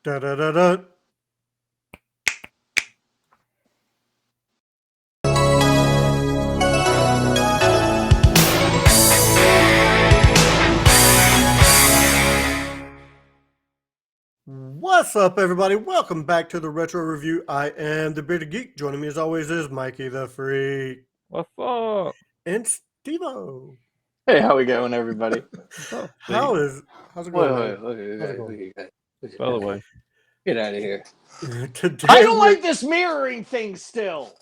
Da da da da. What's up, everybody? Welcome back to the Retro Review. I am the Bearded Geek. Joining me as always is Mikey the Freak What's up? and Steve-O. Hey, how we going, everybody? How's it going? By the way, Get out of here. Today I don't like this mirroring thing still.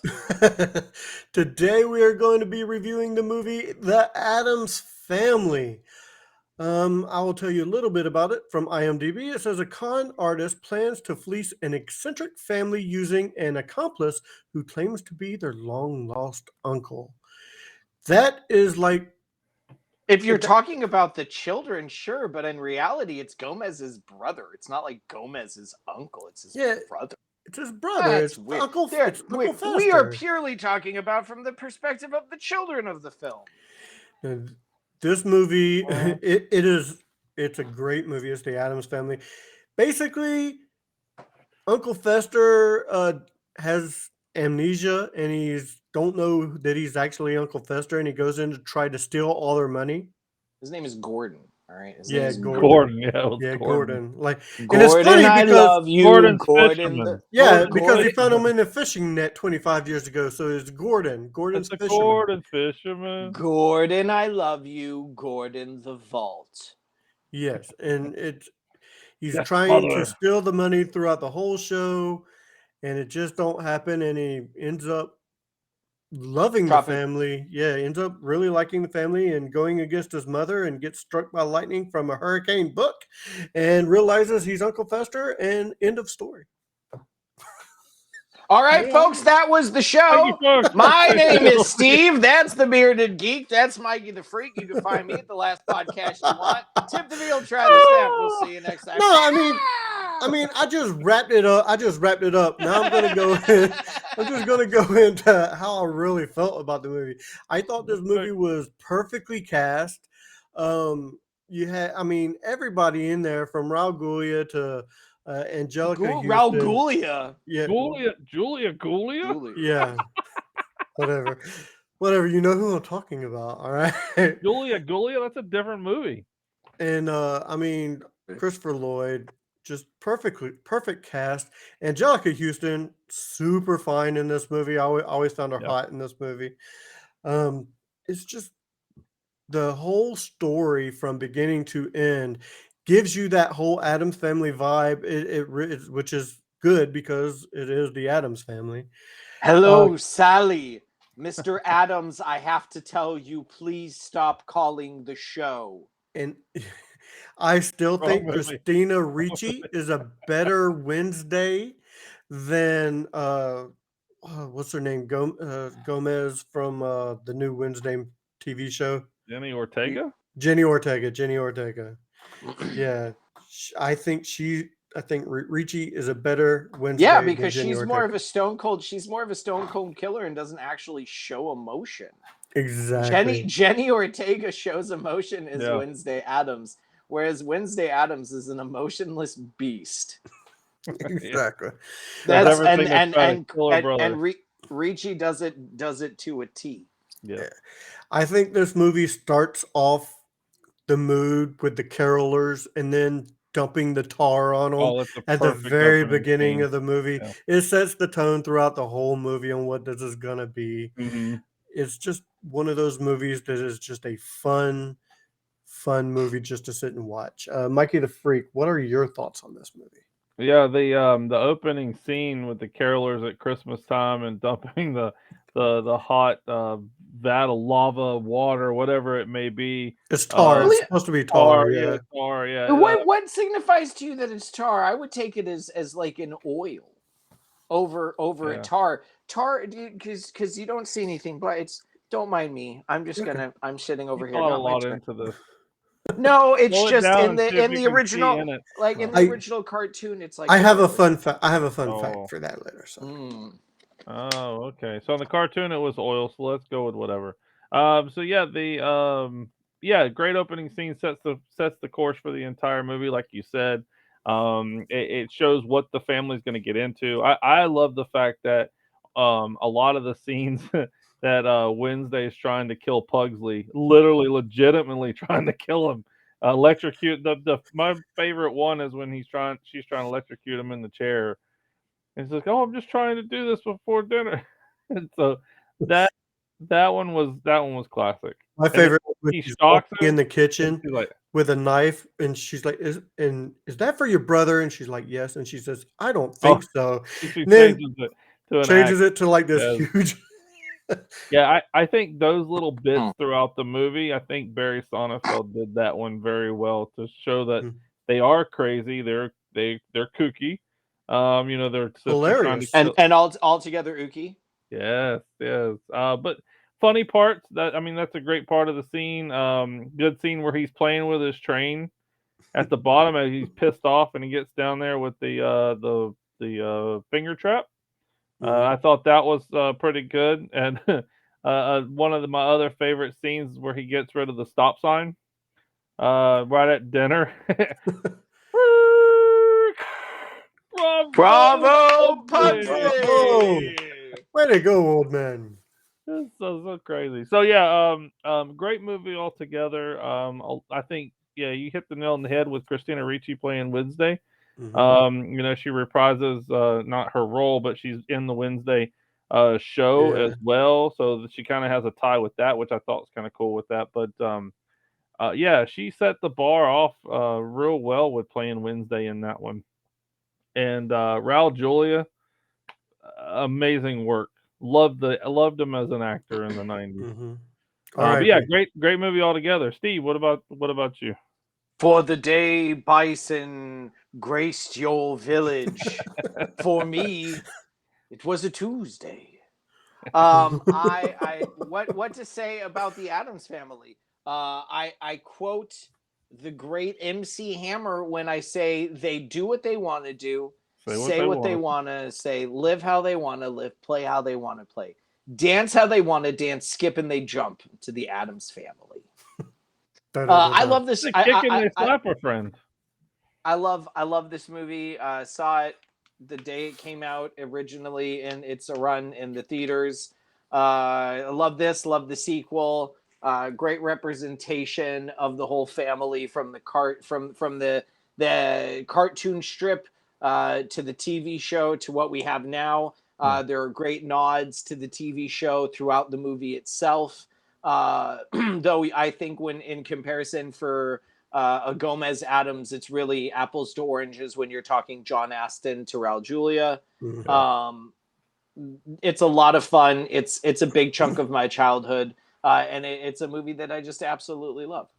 Today we are going to be reviewing the movie The Addams Family. I will tell you a little bit about it from IMDb. It says a con artist plans to fleece an eccentric family using an accomplice who claims to be their long lost uncle. That is like, If you're talking about the children, sure, but in reality, it's Gomez's brother. It's not like Gomez's uncle. It's his brother. It's his brother. That's It's weird. Uncle Fester. We are purely talking about from the perspective of the children of the film. And this movie, it's a great movie. It's The Addams Family. Basically, Uncle Fester has amnesia and he's don't know that he's actually Uncle Fester, and he goes in to try to steal all their money. His name is Gordon. All right. His Yeah, name is Gordon. Yeah, Gordon. Like, Gordon, and it's funny I because love you, Gordon's Gordon. fisherman. because he found him in a fishing net 25 years ago. So it's Gordon. Gordon's It's a fisherman. Gordon fisherman. Gordon, I love you, Gordon the Vault. Yes, and he's Yes, trying mother. to steal the money throughout the whole show, and it just don't happen. And he ends up loving the family. Yeah, ends up really liking the family and going against his mother and gets struck by lightning from a hurricane book and realizes he's Uncle Fester, and end of story. All right, folks, that was the show. My name is Steve. That's the Bearded Geek. That's Mikey the Freak. You can find me at the last podcast you want. Tip the veal, try the stamp. We'll see you next time. No, I mean, I just wrapped it up. Now I'm gonna go in. I'm just gonna go into how I really felt about the movie. I thought this movie was perfectly cast. You had, everybody in there from Raul Julia to Angelica Houston. Raul Julia. Yeah. Julia? Yeah. Whatever. You know who I'm talking about. All right. Julia, that's a different movie. And Christopher Lloyd, just perfect cast. Angelica Houston, super fine in this movie. I always found her hot in this movie. It's just the whole story from beginning to end gives you that whole Addams Family vibe. Which is good because it is the Addams Family. Hello, Sally. Mr. Addams, I have to tell you, please stop calling the show. And I still think Christina Ricci is a better Wednesday than what's her name? Gomez from the new Wednesday TV show. Jenny Ortega. Yeah, I think Ricci is a better Wednesday. Yeah, because she's Ortega. more of a stone cold. She's more of a stone cold killer and doesn't actually show emotion. Exactly. Jenny Ortega shows emotion as Wednesday Addams, whereas Wednesday Addams is an emotionless beast. Exactly. That's and Ricci does it to a T. Yeah. I think this movie starts off the mood with the carolers and then dumping the tar on them at the very beginning of the movie. Yeah. It sets the tone throughout the whole movie on what this is going to be. Mm-hmm. It's just one of those movies that is just a fun movie just to sit and watch. Mikey the Freak, what are your thoughts on this movie? Yeah, the opening scene with the carolers at Christmas time and dumping the hot vat of lava, water, whatever it may be. It's tar. It's supposed to be tar. Yeah, tar. Yeah. What signifies to you that it's tar? I would take it as like an oil over a tar. Tar, because you don't see anything, but it's. Don't mind me. I'm sitting over here. A lot into this. No, it's just in the original, in the original cartoon. It's like I have a fun fact for that later. So. Oh, okay. So in the cartoon it was oil. So let's go with whatever. So yeah, great opening scene sets the course for the entire movie, like you said. It shows what the family's going to get into. I love the fact that a lot of the scenes that Wednesday is trying to kill Pugsley, literally, legitimately trying to kill him, electrocute. My favorite one is when she's trying to electrocute him in the chair. And he's like, "Oh, I'm just trying to do this before dinner." And so that one was classic. My And then favorite was when he she's stalks walking him, in the and kitchen she's like, with a knife, and she's like, "Is that for your brother?" And she's like, "Yes." And she says, "I don't "Oh," think so." she And then changes it to an act. changes it to like this Yes. huge. Yeah, I think those little bits throughout the movie, I think Barry Sonnenfeld did that one very well to show that they are crazy. They're kooky. Their sister trying to Hilarious. kill. And all together Uki. Yes, yes. But funny parts that's a great part of the scene. Good scene where he's playing with his train at the bottom and he's pissed off and he gets down there with the finger trap. I thought that was pretty good. And one of my other favorite scenes is where he gets rid of the stop sign right at dinner. Bravo, Bravo! Pugsley! Way to go, old man. It's so crazy. So yeah, great movie altogether. I think you hit the nail on the head with Christina Ricci playing Wednesday. She reprises not her role, but she's in the Wednesday show as well, so that she kind of has a tie with that, which I thought was kind of cool with that. But she set the bar off real well with playing Wednesday in that one. And Raul Julia, amazing work. Loved him as an actor in the 90s. But yeah, great movie altogether. Steve, what about you? For the day bison graced your village, for me, it was a Tuesday. What to say about the Addams Family? I quote the great MC Hammer when I say they do what they want to do, say what they want to say, live how they want to live, play how they want to play, dance how they want to dance, skip and they jump to the Addams Family. I love this. They slap a friend. I love this movie. Saw it the day it came out originally, and it's a run in the theaters. I love this. Love the sequel. Great representation of the whole family from the cartoon strip to the TV show to what we have now. There are great nods to the TV show throughout the movie itself. Though I think when in comparison for a Gomez Addams, it's really apples to oranges when you're talking John Astin to Raul Julia. It's a lot of fun. It's a big chunk of my childhood, and it's a movie that I just absolutely love.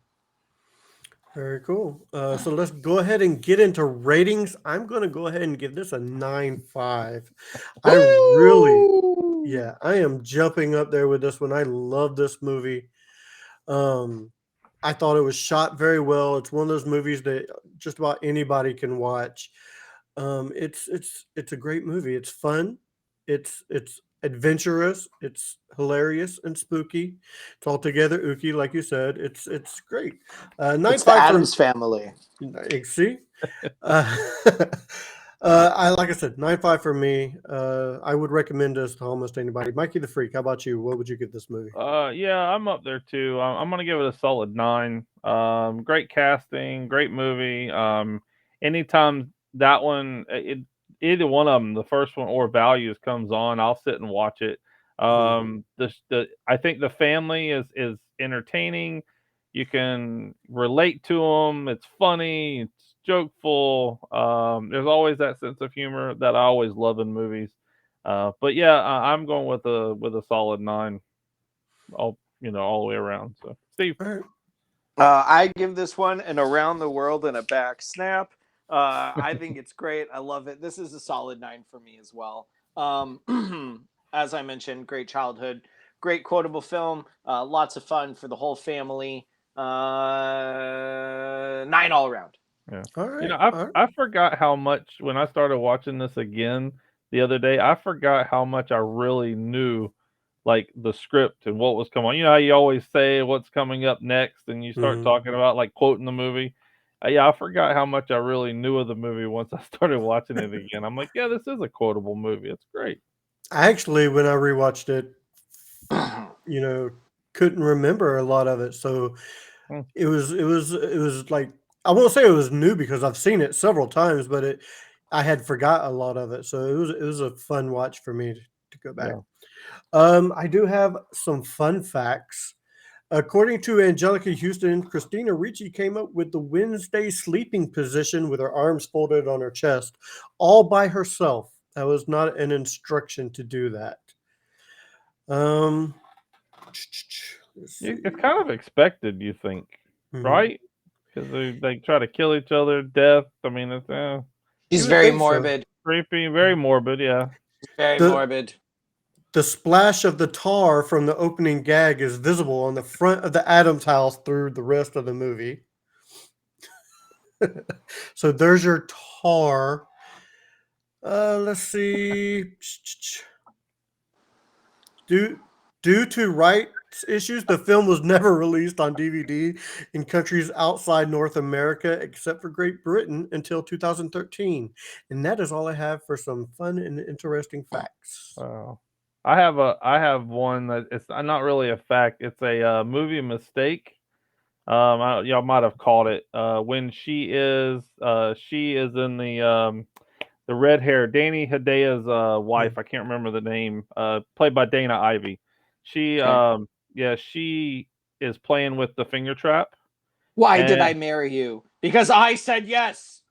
Very cool. So let's go ahead and get into ratings. I'm going to go ahead and give this a 9.5. I am jumping up there with this one. I love this movie. I thought it was shot very well. It's one of those movies that just about anybody can watch. It's a great movie. It's fun. It's adventurous. It's hilarious and spooky. It's all together ooky, like you said. It's great. 9.5 it's the Addams Family. See, like I said, 9.5 for me. I would recommend this to almost anybody. Mikey the Freak, how about you? What would you give this movie? I'm up there too. I'm gonna give it a solid 9. Great casting, great movie. Anytime that one, either one of them, the first one or Values comes on, I'll sit and watch it. I think the family is entertaining. You can relate to them. It's funny. It's jokeful. There's always that sense of humor that I always love in movies. But yeah, I'm going with a solid 9, all the way around. So, Steve, I give this one an around the world and a back snap. I think it's great. I love it. This is a solid 9 for me as well. As I mentioned, great childhood, great quotable film, lots of fun for the whole family. 9 all around. Yeah. All right. I forgot how much when I started watching this again the other day. I forgot how much I really knew, like the script and what was coming on. You know how you always say what's coming up next, and you start talking about like quoting the movie. Yeah, I forgot how much I really knew of the movie once I started watching it again. I'm like, yeah, this is a quotable movie. It's great. I actually, when I rewatched it, couldn't remember a lot of it. So it was like, I won't say it was new because I've seen it several times, but I had forgot a lot of it. So it was a fun watch for me to go back. Yeah. I do have some fun facts. According to Angelica Houston, Christina Ricci came up with the Wednesday sleeping position with her arms folded on her chest, all by herself. That was not an instruction to do that. It's kind of expected, you think, right? Because they try to kill each other, death. I mean, it's he's very morbid, creepy, very morbid. Yeah, very morbid. The splash of the tar from the opening gag is visible on the front of the Addams house through the rest of the movie. So there's your tar. Let's see. Due to rights issues, the film was never released on DVD in countries outside North America except for Great Britain until 2013. And that is all I have for some fun and interesting facts. Wow. I have one that it's not really a fact. It's a movie mistake. Y'all might have caught it when she is in the red hair, Danny Hidea's wife. I can't remember the name. Played by Dana Ivey. She she is playing with the finger trap. Why did I marry you? Because I said yes.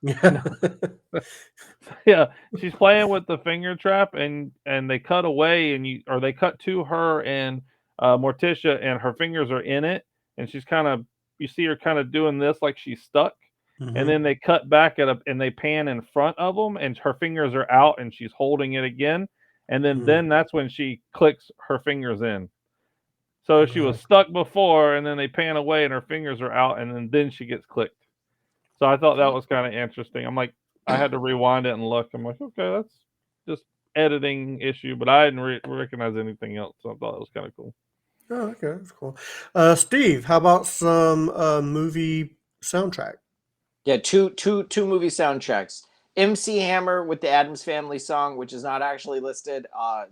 Yeah, she's playing with the finger trap, and they cut away, or they cut to her and Morticia, and her fingers are in it, and she's you see her kind of doing this like she's stuck. And then they cut back and they pan in front of them, and her fingers are out, and she's holding it again. And then that's when she clicks her fingers in. So she was stuck before, and then they pan away, and her fingers are out, and then she gets clicked. So I thought that was kind of interesting. I'm like, I had to rewind it and look. I'm like, okay, that's just editing issue, but I didn't recognize anything else. So I thought it was kind of cool. Oh, okay, that's cool. Steve, how about some movie soundtrack? Yeah, two movie soundtracks. MC Hammer with the Addams Family song, which is not actually listed. I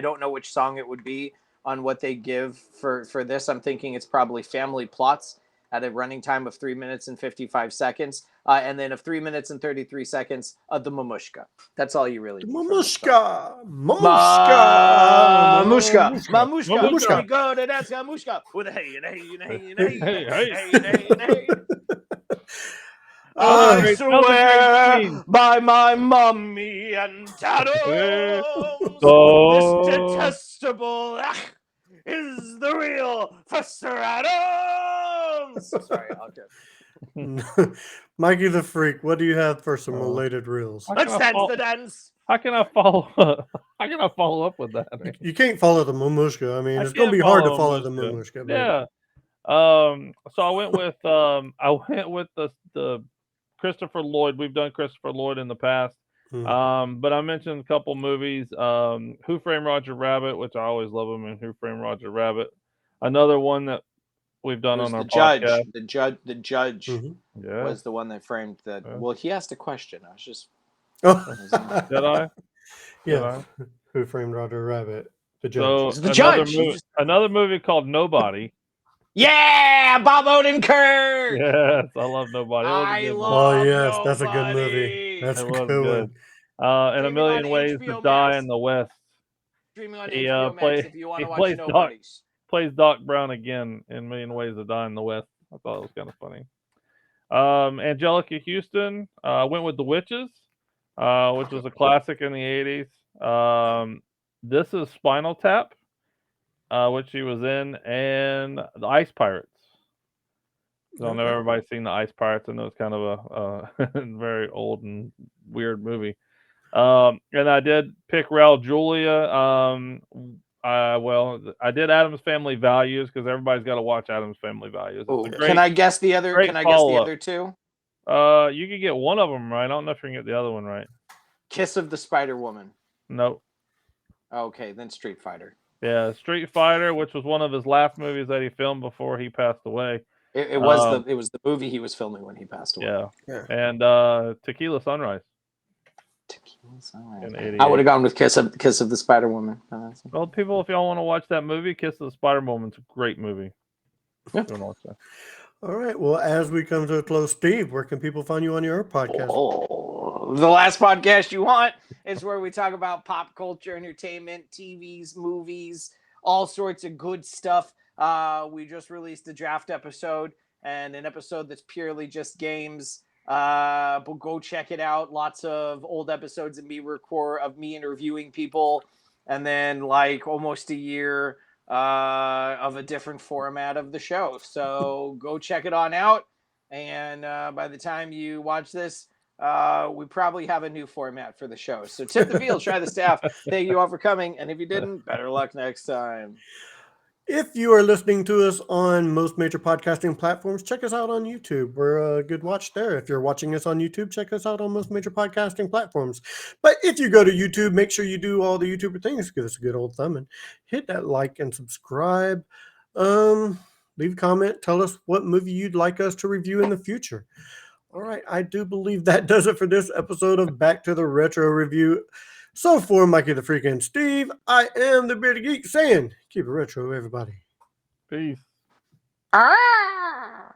don't know which song it would be on what they give for this. I'm thinking it's probably Family Plots at a running time of 3 minutes and 55 seconds. And then of 3 minutes and 33 seconds of the Mamushka. That's all you really need. Mamushka! We go to dance Mamushka with a hey and hey and hey and hey and hey and hey and hey. I swear by my mommy and Addams, this detestable is the real Fester Addams. Sorry, I'll get. Mikey the Freak, what do you have for some related reels? Let's dance the dance. How can I follow up with that? You can't follow the Mamushka. I mean, it's going to be hard to follow the Mamushka. Yeah. So I went with the Christopher Lloyd. We've done Christopher Lloyd in the past. But I mentioned a couple movies. Who Framed Roger Rabbit, which I always love him in Who Framed Roger Rabbit. Another one that we've done on our podcast. The judge was the one that framed that. Well, he asked a question. I was just. Did I? Yeah. Who Framed Roger Rabbit? The judge. So the judge. Another movie called Nobody. Yeah, Bob Odenkirk. Yes, I love Nobody. Yes, that's a good movie. That's a good one. And A Million Ways to Die in the West. Streaming on HBO Max if you want to watch Nobody. Plays Doc Brown again in A Million Ways to Die in the West. I thought it was kind of funny. Angelica Houston went with The Witches, which was a classic in the 80s. This is Spinal Tap, which she was in, and The Ice Pirates. I don't know if everybody's seen The Ice Pirates. I know it's kind of a very old and weird movie. And I did pick Raul Julia. I did Addams Family Values because everybody's got to watch Addams Family Values. Can I guess the other? Can I guess the other two? You could get one of them right. I don't know if you can get the other one right. Kiss of the Spider Woman. Nope. Okay, then Street Fighter. Yeah, Street Fighter, which was one of his last movies that he filmed before he passed away. It was the movie he was filming when he passed away. Yeah. And Tequila Sunrise. Tequila Sunrise. I would have gone with Kiss of the Spider Woman. Well, people, if y'all want to watch that movie, Kiss of the Spider Woman's a great movie. Yeah. All right. Well, as we come to a close, Steve, where can people find you on your podcast? The Last Podcast You Want is where we talk about pop culture, entertainment, TVs, movies, all sorts of good stuff. We just released a draft episode and an episode that's purely just games. But go check it out. Lots of old episodes of me interviewing people, and then like almost a year of a different format of the show. So go check it on out. And by the time you watch this, we probably have a new format for the show. So tip the field, try the staff. Thank you all for coming. And if you didn't, better luck next time. If you are listening to us on most major podcasting platforms, check us out on YouTube. We're a good watch there. If you're watching us on YouTube, check us out on most major podcasting platforms. But if you go to YouTube, make sure you do all the YouTuber things. Give us a good old thumb and hit that like and subscribe. Leave a comment. Tell us what movie you'd like us to review in the future. All right. I do believe that does it for this episode of Back to the Retro Review. So for Mikey the Freak and Steve, I am the Bearded Geek saying, keep it retro, everybody. Peace. Ah!